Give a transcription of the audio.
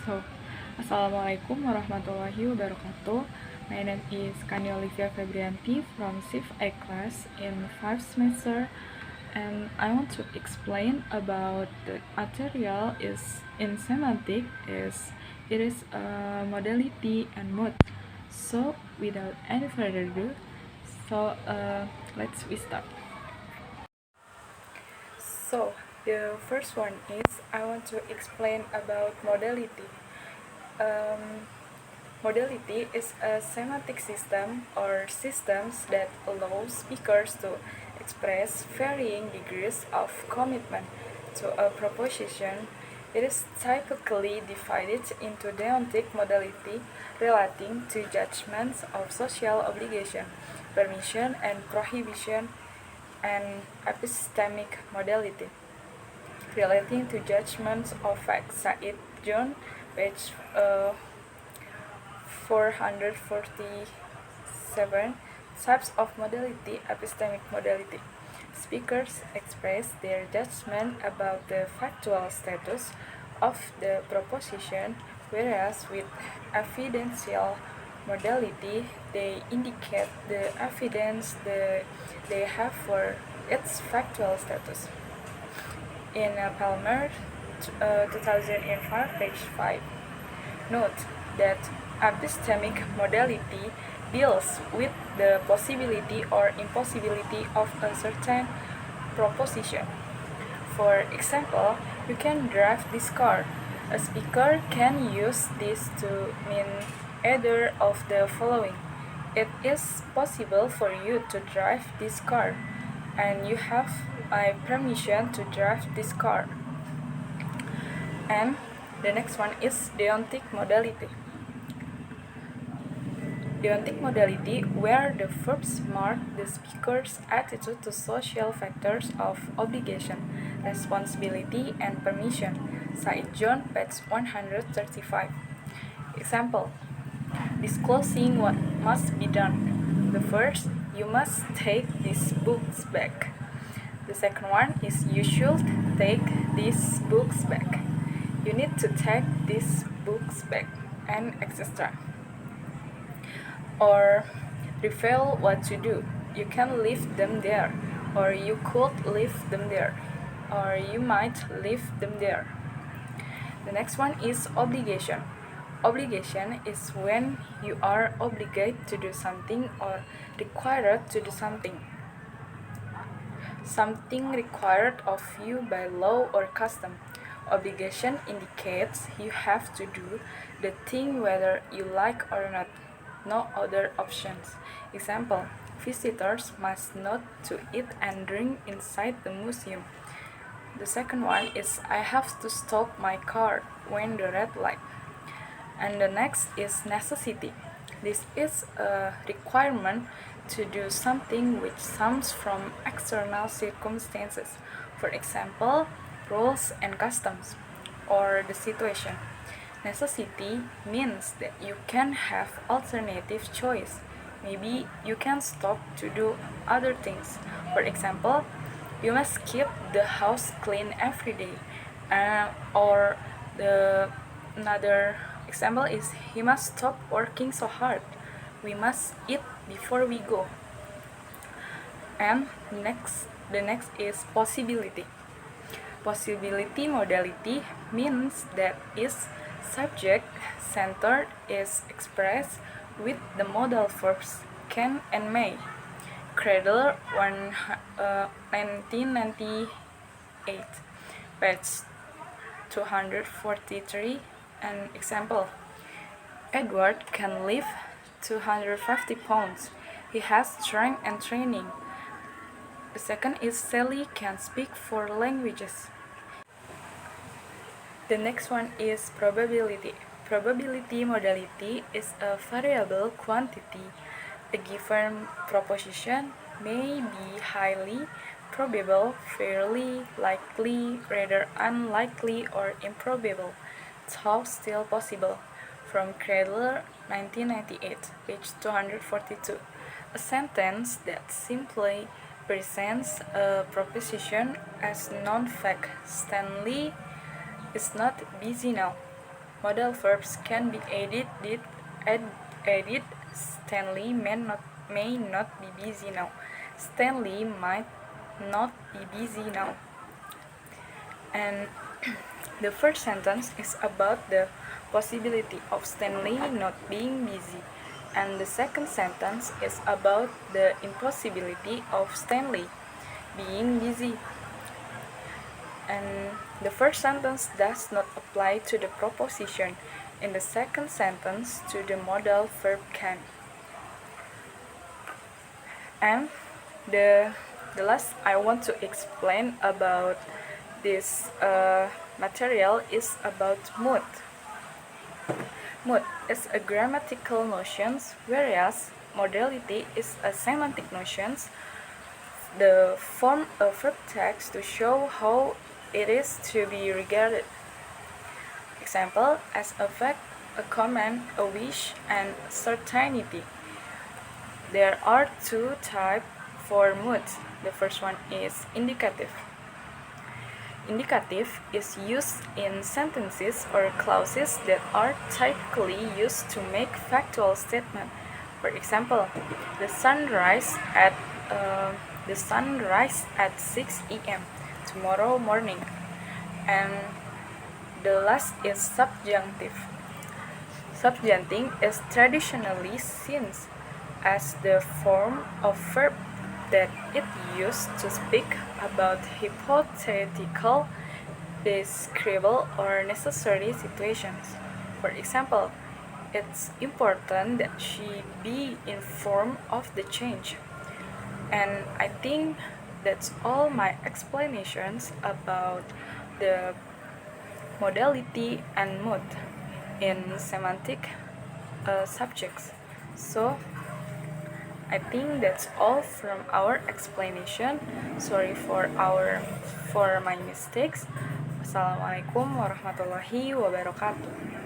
So, Assalamualaikum warahmatullahi wabarakatuh. My name is Kania Olivia Febrianti from Civ A class in 5th semester, and I want to explain about the material is in semantic is it is a modality and mood. So, without any further ado, let's we start. So, the first one is I want to explain about modality. Um, Modality is a semantic system or systems that allow speakers to express varying degrees of commitment to a proposition. It is typically divided into deontic modality relating to judgments of social obligation, permission and prohibition, and epistemic modality relating to judgments of facts. Said John, page 447. Types of modality. Epistemic modality. Speakers express their judgment about the factual status of the proposition, whereas with evidential modality, they indicate the evidence they have for its factual status. In Palmer, 2005, page 5. Note that epistemic modality deals with the possibility or impossibility of a certain proposition. For example, you can drive this car. A speaker can use this to mean either of the following. It is possible for you to drive this car, and you have my permission to drive this car. And the next one is deontic modality. Deontic modality, where the verbs mark the speaker's attitude to social factors of obligation, responsibility, and permission. Cite John, page 135. Example: disclosing what must be done. The first, you must take these books back. The second one is you should take these books back. You need to take these books back, and etc. Or reveal what to do. You can leave them there, or you could leave them there, or you might leave them there. The next one is obligation. Obligation is when you are obligated to do something or required to do something. Something required of you by law or custom. Obligation indicates you have to do the thing whether you like or not. No other options. Example: visitors must not to eat and drink inside the museum. The second one is I have to stop my car when the red light. And the next is necessity. This is a requirement to do something which comes from external circumstances. For example, rules and customs, or the situation. Necessity means that you can have alternative choice. Maybe you can stop to do other things. For example, you must keep the house clean every day. Or the another example is he must stop working so hard. We must eat before we go. And the next is possibility. Possibility modality means that its subject centered is expressed with the modal verbs can and may. Cradle 1998, page 243. An example: Edward can lift 250 pounds. He has strength and training. The second is Sally can speak 4 languages. The next one is probability. Probability modality is a variable quantity. A given proposition may be highly probable, fairly likely, rather unlikely, or improbable, though still possible. From Cradler, 1998, page 242. A sentence that simply presents a proposition as non-fact. Stanley is not busy now. Modal verbs can be added. Stanley may not be busy now. Stanley might not be busy now. And the first sentence is about the possibility of Stanley not being busy, and the second sentence is about the impossibility of Stanley being busy. And the first sentence does not apply to the proposition. In the second sentence, to the modal verb can. And the last I want to explain about this material is about mood. Mood is a grammatical notion, whereas modality is a semantic notion. The form a verb text to show how it is to be regarded. Example, as a fact, a command, a wish, and certainty. There are two types for moods. The first one is indicative. Indicative is used in sentences or clauses that are typically used to make factual statements. For example, the sun rises at 6 a.m. tomorrow morning. And the last is subjunctive. Subjuncting is traditionally seen as the form of verb that it used to speak about hypothetical, desirable, or necessary situations. For example, it's important that she be informed of the change. And I think that's all my explanations about the modality and mood in semantic subjects. So I think that's all from our explanation. Sorry for my mistakes. Assalamualaikum warahmatullahi wabarakatuh.